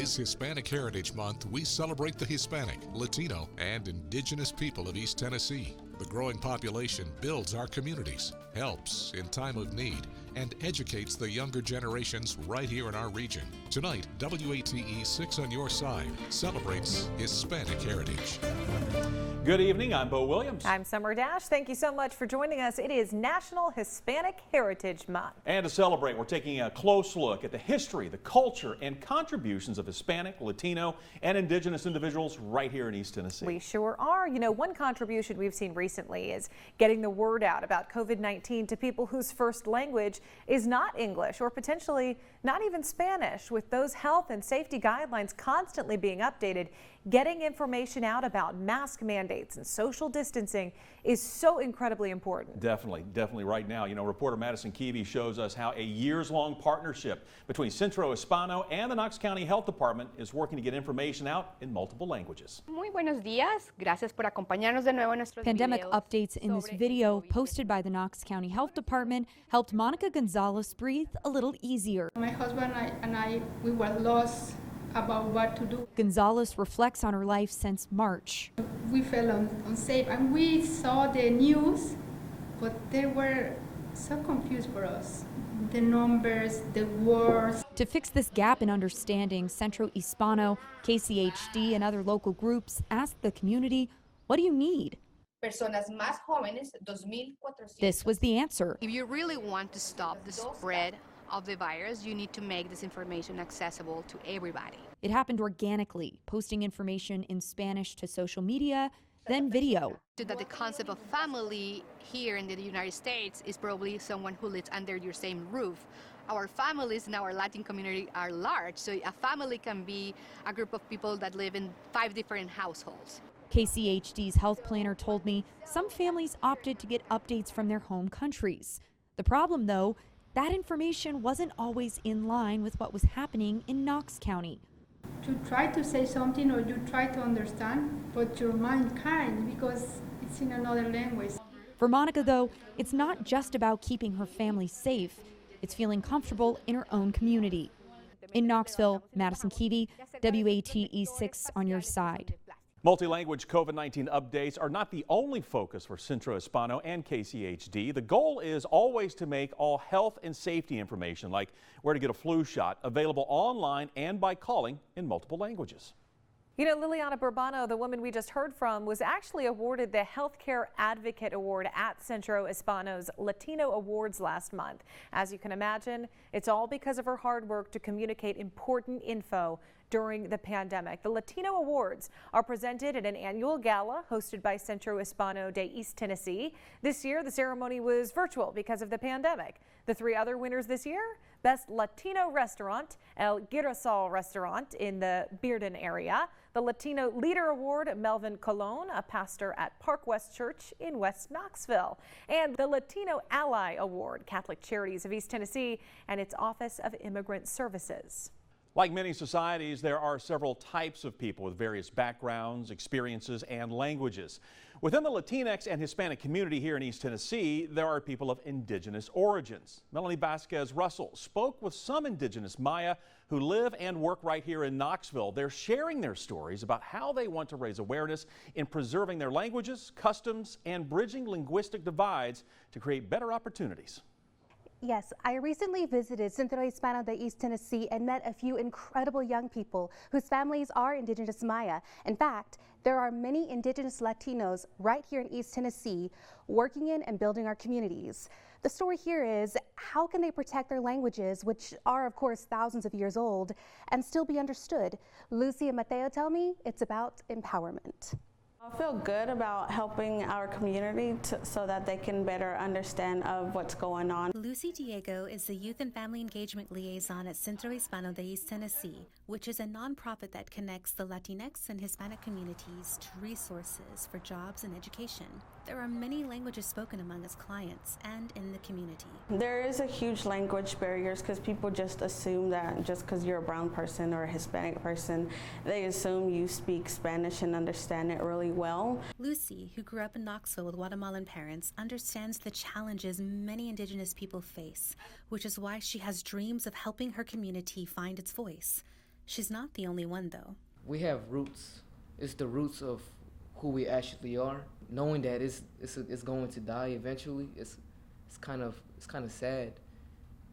is Hispanic Heritage Month. We celebrate the Hispanic, Latino, and Indigenous people of East Tennessee. The growing population builds our communities, helps in time of need, and educates the younger generations right here in our region. Tonight, WATE 6 on Your Side celebrates Hispanic Heritage. Good evening, I'm Bo Williams. I'm Summer Dash. Thank you so much for joining us. It is National Hispanic Heritage Month. And to celebrate, we're taking a close look at the history, the culture, and contributions of Hispanic, Latino, and Indigenous individuals right here in East Tennessee. We sure are. You know, one contribution we've seen recently is getting the word out about COVID-19 to people whose first language is not English or potentially not even Spanish. With those health and safety guidelines constantly being updated, getting information out about mask mandates and social distancing is so incredibly important. Definitely right now. You know, reporter Madison Keevy shows us how a years-long partnership between Centro Hispano and the Knox County Health Department is working to get information out in multiple languages. Muy buenos días. Gracias por acompañarnos de nuevo en nuestros Pandemic videos updates in this video posted by the Knox County Health Department helped Monica Gonzalez breathe a little easier. My husband and I, we were lost about what to do. Gonzalez reflects on her life since March. We felt unsafe and we saw the news, but they were so confused for us. The numbers, the words. To fix this gap in understanding, Centro Hispano, KCHD, and other local groups asked the community, what do you need? Personas más jóvenes, 2,400. This was the answer. If you really want to stop the spread of the virus, you need to make this information accessible to everybody. It happened organically, posting information in Spanish to social media, then video. So that the concept of family here in the United States is probably someone who lives under your same roof. Our families in our Latin community are large, so a family can be a group of people that live in 5 different households. KCHD's health planner told me some families opted to get updates from their home countries. The problem, though, that information wasn't always in line with what was happening in Knox County. You try to say something or you try to understand, but your mind can't because it's in another language. For Monica, though, it's not just about keeping her family safe. It's feeling comfortable in her own community. In Knoxville, Madison Keevy, WATE 6 on Your Side. Multilanguage COVID-19 updates are not the only focus for Centro Hispano and KCHD. The goal is always to make all health and safety information, like where to get a flu shot, available online and by calling in multiple languages. You know, Liliana Bourbano, the woman we just heard from, was actually awarded the Healthcare Advocate Award at Centro Hispano's Latino Awards last month. As you can imagine, it's all because of her hard work to communicate important info during the pandemic. The Latino Awards are presented at an annual gala hosted by Centro Hispano de East Tennessee. This year, the ceremony was virtual because of the pandemic. The 3 other winners this year: Best Latino Restaurant, El Girasol Restaurant in the Bearden area. The Latino Leader Award, Melvin Colon, a pastor at Park West Church in West Knoxville. And the Latino Ally Award, Catholic Charities of East Tennessee and its Office of Immigrant Services. Like many societies, there are several types of people with various backgrounds, experiences, and languages. Within the Latinx and Hispanic community here in East Tennessee, there are people of indigenous origins. Melanie Vasquez Russell spoke with some indigenous Maya who live and work right here in Knoxville. They're sharing their stories about how they want to raise awareness in preserving their languages, customs, and bridging linguistic divides to create better opportunities. Yes, I recently visited Centro Hispano de East Tennessee and met a few incredible young people whose families are indigenous Maya. In fact, there are many indigenous Latinos right here in East Tennessee working in and building our communities. The story here is, how can they protect their languages, which are of course thousands of years old, and still be understood? Lucy and Mateo tell me it's about empowerment. I feel good about helping our community so that they can better understand of what's going on. Lucy Diego is the Youth and Family Engagement Liaison at Centro Hispano de East Tennessee, which is a nonprofit that connects the Latinx and Hispanic communities to resources for jobs and education. There are many languages spoken among its clients and in the community. There is a huge language barriers because people just assume that just because you're a brown person or a Hispanic person, they assume you speak Spanish and understand it really well. Lucy, who grew up in Knoxville with Guatemalan parents, understands the challenges many indigenous people face, which is why she has dreams of helping her community find its voice. She's not the only one, though. We have roots. It's the roots of who we actually are. Knowing that it's going to die eventually, it's kind of sad,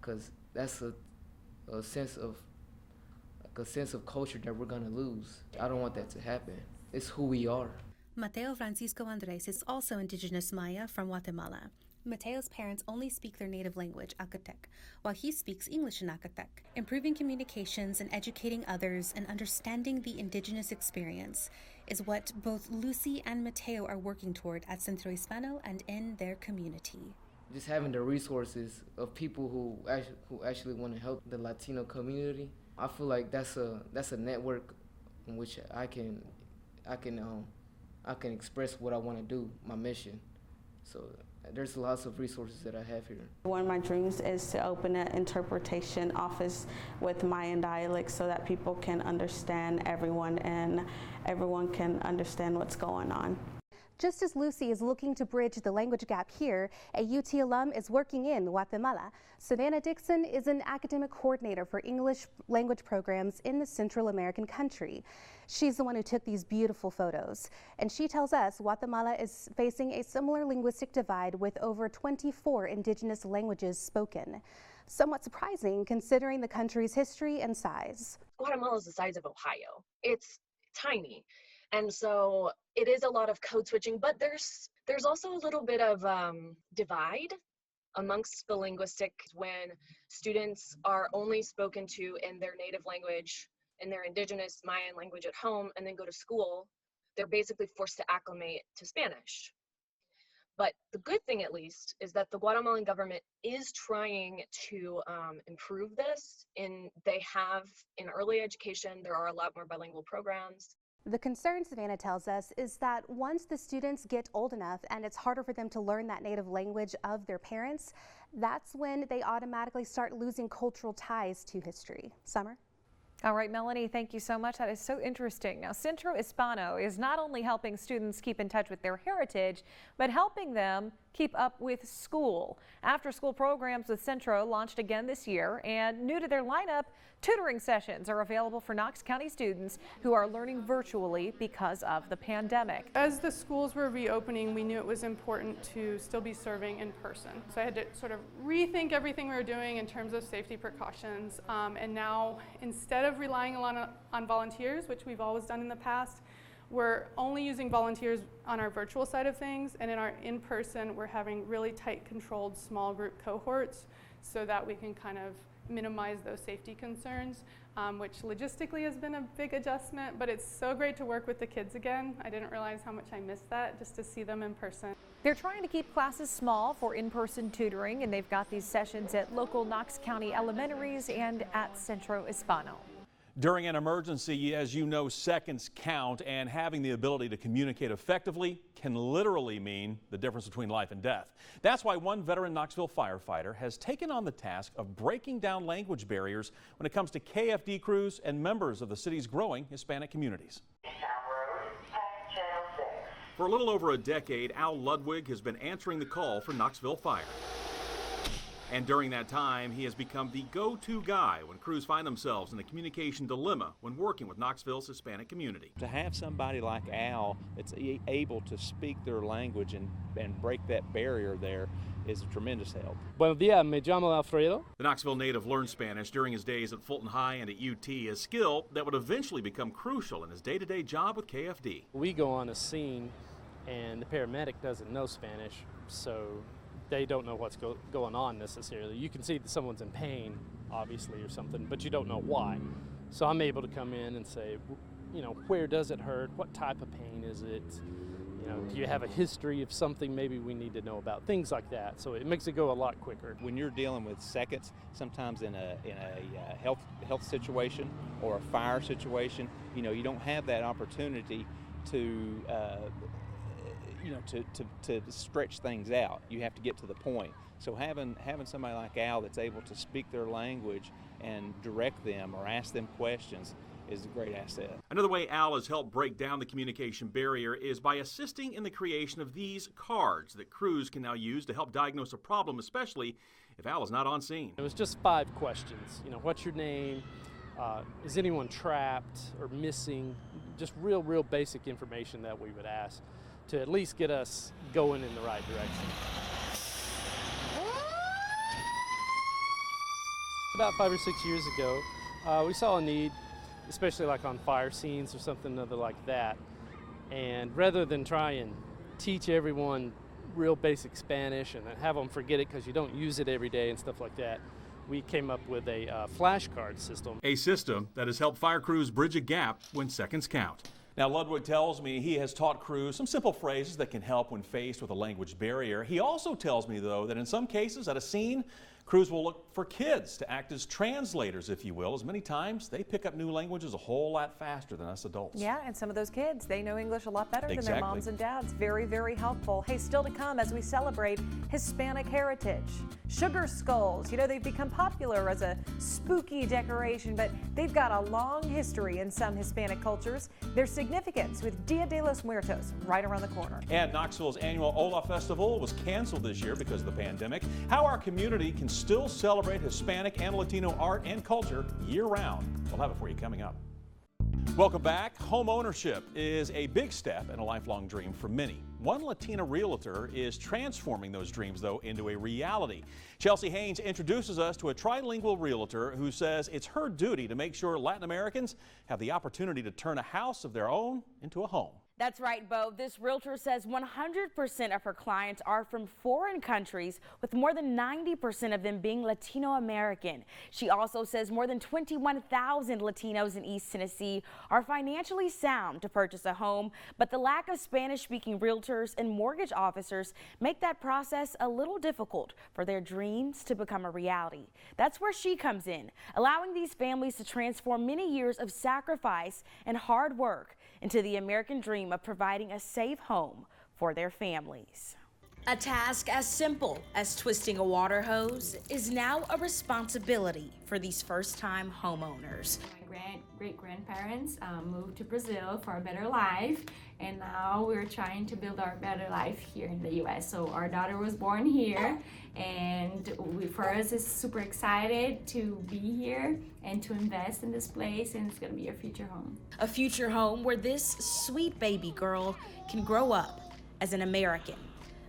because that's a sense of culture that we're gonna lose. I don't want that to happen. It's who we are. Mateo Francisco Andres is also indigenous Maya from Guatemala. Mateo's parents only speak their native language, Acatec, while he speaks English in Acatec. Improving communications and educating others and understanding the indigenous experience is what both Lucy and Mateo are working toward at Centro Hispano and in their community. Just having the resources of people who actually want to help the Latino community, I feel like that's a network in which I can express what I want to do, my mission. So there's lots of resources that I have here. One of my dreams is to open an interpretation office with Mayan dialects so that people can understand everyone and everyone can understand what's going on. Just as Lucy is looking to bridge the language gap here, a UT alum is working in Guatemala. Savannah Dixon is an academic coordinator for English language programs in the Central American country. She's the one who took these beautiful photos. And she tells us Guatemala is facing a similar linguistic divide with over 24 indigenous languages spoken. Somewhat surprising considering the country's history and size. Guatemala is the size of Ohio. It's tiny. And so it is a lot of code switching, but there's also a little bit of divide amongst the linguistic when students are only spoken to in their native language, in their indigenous Mayan language at home, and then go to school. They're basically forced to acclimate to Spanish. But the good thing, at least, is that the Guatemalan government is trying to improve this. They have, in early education, there are a lot more bilingual programs. The concern, Savannah tells us, is that once the students get old enough and it's harder for them to learn that native language of their parents, that's when they automatically start losing cultural ties to history. Summer? All right, Melanie, thank you so much. That is so interesting. Now, Centro Hispano is not only helping students keep in touch with their heritage, but helping them keep up with school. After-school programs with Centro launched again this year, and new to their lineup, tutoring sessions are available for Knox County students who are learning virtually because of the pandemic. As the schools were reopening, we knew it was important to still be serving in person. So I had to sort of rethink everything we were doing in terms of safety precautions. And now, instead of relying a lot on volunteers, which we've always done in the past, we're only using volunteers on our virtual side of things, and in our in-person, we're having really tight controlled small group cohorts so that we can kind of minimize those safety concerns, which logistically has been a big adjustment, but it's so great to work with the kids again. I didn't realize how much I missed that, just to see them in person. They're trying to keep classes small for in-person tutoring, and they've got these sessions at local Knox County elementaries and at Centro Hispano. During an emergency, as you know, seconds count, and having the ability to communicate effectively can literally mean the difference between life and death. That's why one veteran Knoxville firefighter has taken on the task of breaking down language barriers when it comes to KFD crews and members of the city's growing Hispanic communities. For a little over a decade, Al Ludwig has been answering the call for Knoxville Fire. And during that time, he has become the go-to guy when crews find themselves in a communication dilemma when working with Knoxville's Hispanic community. To have somebody like Al that's able to speak their language and break that barrier there is a tremendous help. Buenos días, me llamo Alfredo. The Knoxville native learned Spanish during his days at Fulton High and at UT, a skill that would eventually become crucial in his day-to-day job with KFD. We go on a scene and the paramedic doesn't know Spanish, so they don't know what's going on necessarily. You can see that someone's in pain, obviously, or something, but you don't know why. So I'm able to come in and say, you know, where does it hurt? What type of pain is it? You know, do you have a history of something maybe we need to know about? Things like that. So it makes it go a lot quicker. When you're dealing with seconds, sometimes in a health situation or a fire situation, you know, you don't have that opportunity to to stretch things out. You have to get to the point. So having somebody like Al that's able to speak their language and direct them or ask them questions is a great asset. Another way Al has helped break down the communication barrier is by assisting in the creation of these cards that crews can now use to help diagnose a problem, especially if Al is not on scene. It was just 5 questions. You know, what's your name? is anyone trapped or missing? Just real basic information that we would ask to at least get us going in the right direction. About 5 or 6 years ago, we saw a need, especially like on fire scenes or something other like that. And rather than try and teach everyone real basic Spanish and then have them forget it because you don't use it every day and stuff like that, we came up with a flashcard system. A system that has helped fire crews bridge a gap when seconds count. Now, Ludwig tells me he has taught crews some simple phrases that can help when faced with a language barrier. He also tells me, though, that in some cases at a scene, crews will look for kids to act as translators, if you will, as many times they pick up new languages a whole lot faster than us adults. Yeah, and some of those kids, they know English a lot better than Exactly. their moms and dads. Very, very helpful. Hey, still to come as we celebrate Hispanic heritage. Sugar skulls, you know, they've become popular as a spooky decoration, but they've got a long history in some Hispanic cultures. Their significance with Dia de los Muertos right around the corner. And Knoxville's annual Ola Festival was canceled this year because of the pandemic. How our community can still celebrate Hispanic and Latino art and culture year-round. We'll have it for you coming up. Welcome back. Home ownership is a big step and a lifelong dream for many. One Latina realtor is transforming those dreams, though, into a reality. Chelsea Haynes introduces us to a trilingual realtor who says it's her duty to make sure Latin Americans have the opportunity to turn a house of their own into a home. That's right, Bo. This realtor says 100% of her clients are from foreign countries, with more than 90% of them being Latino American. She also says more than 21,000 Latinos in East Tennessee are financially sound to purchase a home, but the lack of Spanish-speaking realtors and mortgage officers make that process a little difficult for their dreams to become a reality. That's where she comes in, allowing these families to transform many years of sacrifice and hard work into the American dream of providing a safe home for their families. A task as simple as twisting a water hose is now a responsibility for these first-time homeowners. My great-grandparents moved to Brazil for a better life, and now we're trying to build our better life here in the U.S. So our daughter was born here, and for us it's super excited to be here and to invest in this place, and it's going to be a future home. A future home where this sweet baby girl can grow up as an American.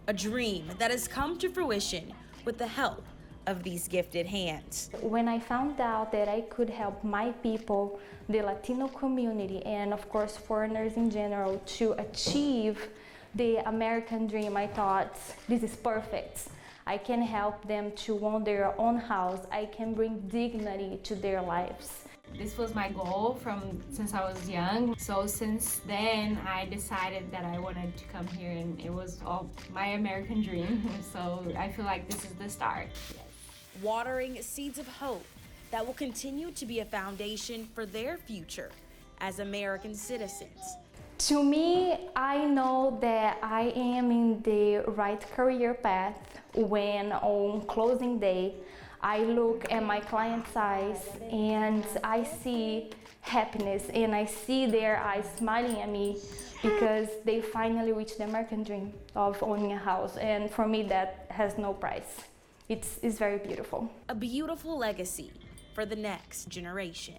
A dream that has come to fruition with the help of these gifted hands. When I found out that I could help my people, the Latino community, and of course foreigners in general, to achieve the American dream, I thought, this is perfect. I can help them to own their own house. I can bring dignity to their lives. This was my goal since I was young. So since then, I decided that I wanted to come here, and it was all my American dream. So I feel like this is the start. Yes. Watering seeds of hope that will continue to be a foundation for their future as American citizens. To me, I know that I am in the right career path when on closing day, I look at my client's eyes and I see happiness, and I see their eyes smiling at me because they finally reached the American dream of owning a house. And for me, that has no price. It's very beautiful. A beautiful legacy for the next generation.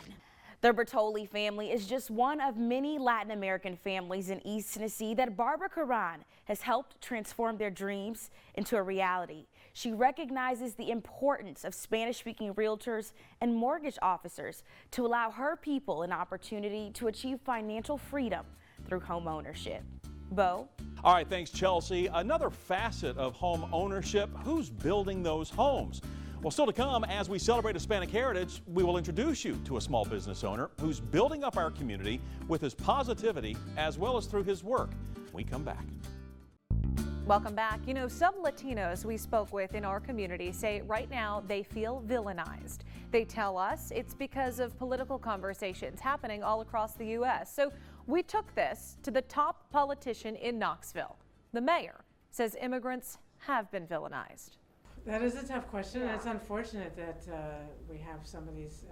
The Bertoli family is just one of many Latin American families in East Tennessee that Barbara Caran has helped transform their dreams into a reality. She recognizes the importance of Spanish-speaking realtors and mortgage officers to allow her people an opportunity to achieve financial freedom through home ownership. Bo? All right, thanks, Chelsea. Another facet of home ownership, who's building those homes? Well, still to come, as we celebrate Hispanic heritage, we will introduce you to a small business owner who's building up our community with his positivity as well as through his work. We come back. Welcome back. You know, some Latinos we spoke with in our community say right now they feel villainized. They tell us it's because of political conversations happening all across the U.S. So we took this to the top politician in Knoxville. The mayor says immigrants have been villainized. That is a tough question. Yeah. It's unfortunate that we have some of these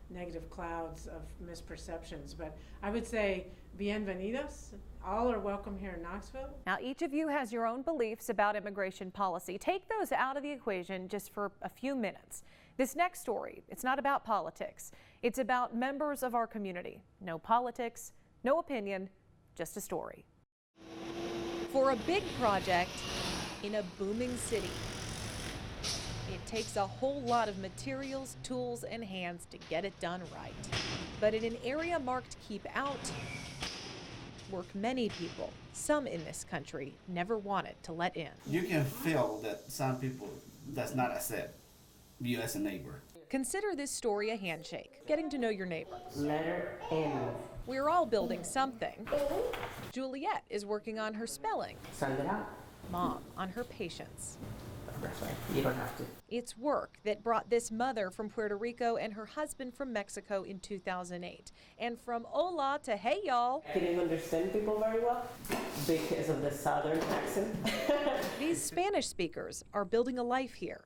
negative clouds of misperceptions, but I would say bienvenidos. All are welcome here in Knoxville. Now, each of you has your own beliefs about immigration policy. Take those out of the equation just for a few minutes. This next story, it's not about politics. It's about members of our community. No politics, no opinion, just a story. For a big project in a booming city, it takes a whole lot of materials, tools, and hands to get it done right. But in an area marked Keep Out, work many people. Some in this country never wanted to let in. You can feel that some people does not accept you as a neighbor. Consider this story a handshake, getting to know your neighbor. Letter N. We're all building something. Juliet is working on her spelling. Send it out. Mom on her patience. That's right. You don't have to. It's work that brought this mother from Puerto Rico and her husband from Mexico in 2008. And from hola to hey y'all. I didn't understand people very well because of the southern accent. These Spanish speakers are building a life here,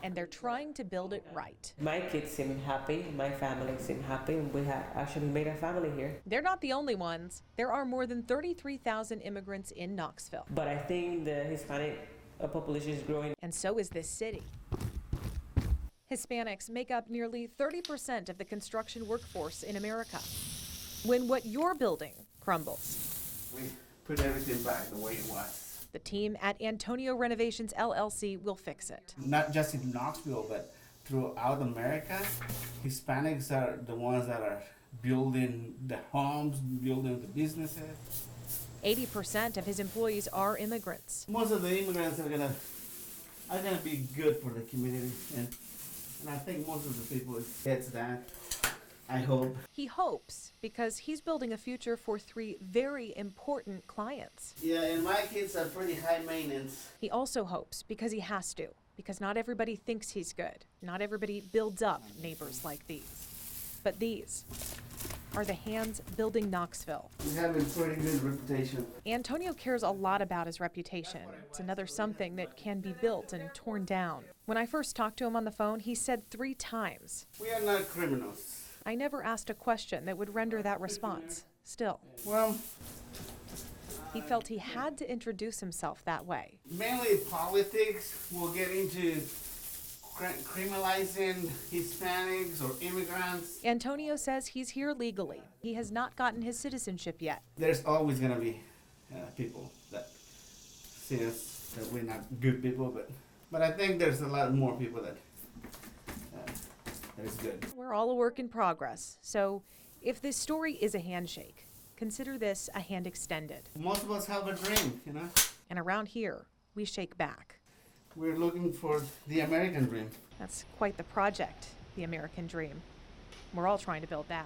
and they're trying to build it right. My kids seem happy, my family seem happy, and we have actually made a family here. They're not the only ones. There are more than 33,000 immigrants in Knoxville. But I think the Hispanic population is growing. And so is this city. Hispanics make up nearly 30% of the construction workforce in America. When what you're building crumbles, We put everything back the way it was. the team at Antonio Renovations LLC will fix it. Not just in Knoxville, but throughout America, Hispanics are the ones that are building the homes, building the businesses. 80% of his employees are immigrants. Most of the immigrants are gonna be good for the community, and I think most of the people gets that. I hope. He hopes because he's building a future for 3 very important clients. Yeah, and my kids are pretty high maintenance. He also hopes because he has to, because not everybody thinks he's good. Not everybody builds up neighbors like these. But these are the hands building Knoxville. We have a pretty good reputation. Antonio cares a lot about his reputation. It's another something that can be built and torn down. When I first talked to him on the phone, he said 3 times, We are not criminals. I never asked a question that would render that response. Still, Well, he felt he had to introduce himself that way. mainly politics will get into criminalizing Hispanics or immigrants. Antonio says he's here legally. He has not gotten his citizenship yet. There's always gonna be people that see us that we're not good people, but I think there's a lot more people that is good. We're all a work in progress. So if this story is a handshake, consider this a hand extended. Most of us have a dream, you know? And around here, we shake back. We're looking for the American dream. That's quite the project, the American dream. We're all trying to build that.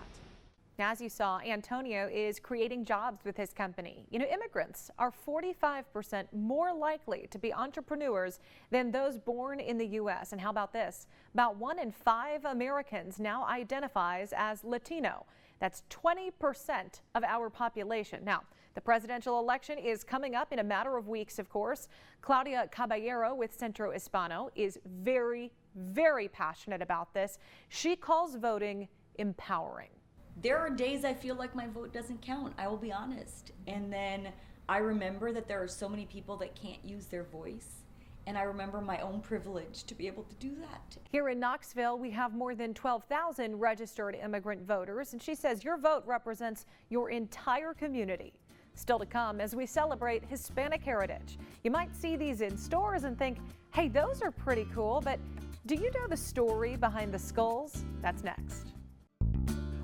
As you saw, Antonio is creating jobs with his company. You know, immigrants are 45% more likely to be entrepreneurs than those born in the U.S. And how about this? About 1 in 5 Americans now identifies as Latino. That's 20% of our population. Now, the presidential election is coming up in a matter of weeks, of course. Claudia Caballero with Centro Hispano is very, very passionate about this. She calls voting empowering. There are days I feel like my vote doesn't count, I will be honest. And then I remember that there are so many people that can't use their voice. And I remember my own privilege to be able to do that. Here in Knoxville, we have more than 12,000 registered immigrant voters, and she says your vote represents your entire community. Still to come as we celebrate Hispanic heritage. You might see these in stores and think, hey, those are pretty cool, but do you know the story behind the skulls? That's next.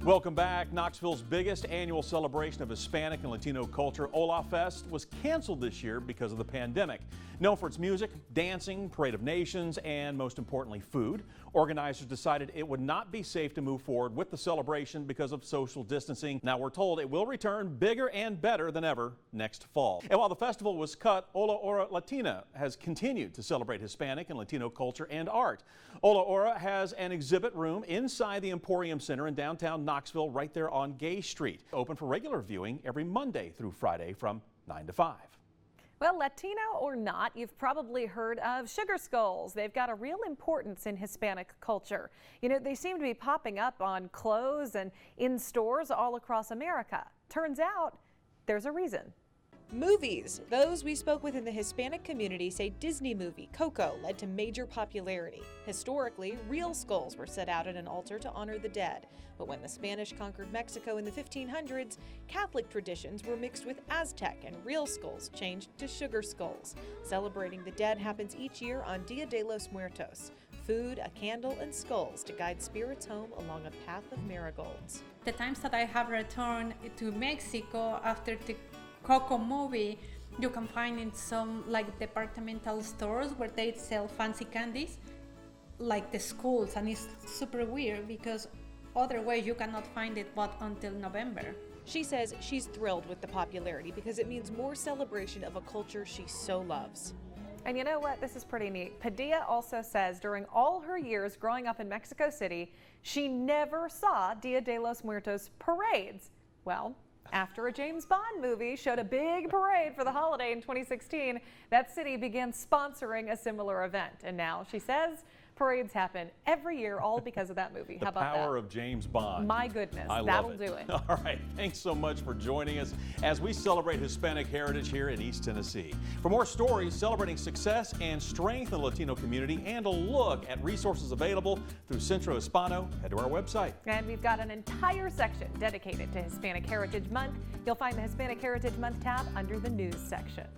Welcome back. Knoxville's biggest annual celebration of Hispanic and Latino culture, Hola Fest, was canceled this year because of the pandemic. Known for its music, dancing, parade of nations, and most importantly, food, organizers decided it would not be safe to move forward with the celebration because of social distancing. Now we're told it will return bigger and better than ever next fall. And while the festival was cut, Hola Hora Latina has continued to celebrate Hispanic and Latino culture and art. Hola Hora has an exhibit room inside the Emporium Center in downtown Knoxville, right there on Gay Street. Open for regular viewing every Monday through Friday from 9 to 5. Well, Latino or not, you've probably heard of sugar skulls. They've got a real importance in Hispanic culture. You know, they seem to be popping up on clothes and in stores all across America. Turns out there's a reason. Movies. Those we spoke with in the Hispanic community say Disney movie Coco led to major popularity. Historically, real skulls were set out at an altar to honor the dead. But when the Spanish conquered Mexico in the 1500s, Catholic traditions were mixed with Aztec and real skulls changed to sugar skulls. Celebrating the dead happens each year on Dia de los Muertos. Food, a candle, and skulls to guide spirits home along a path of marigolds. The times that I have returned to Mexico after the Coco movie, you can find in some like departmental stores where they sell fancy candies, like the schools, and it's super weird because otherwise you cannot find it but until November. She says she's thrilled with the popularity because it means more celebration of a culture she so loves. And you know what? This is pretty neat. Padilla also says during all her years growing up in Mexico City, she never saw Dia de los Muertos parades. Well, after a James Bond movie showed a big parade for the holiday in 2016, that city began sponsoring a similar event. And now she says parades happen every year, all because of that movie. How about that? The power of James Bond. My goodness, that'll do it. All right, thanks so much for joining us as we celebrate Hispanic heritage here in East Tennessee. For more stories celebrating success and strength in the Latino community and a look at resources available through Centro Hispano, head to our website. And we've got an entire section dedicated to Hispanic Heritage Month. You'll find the Hispanic Heritage Month tab under the news section.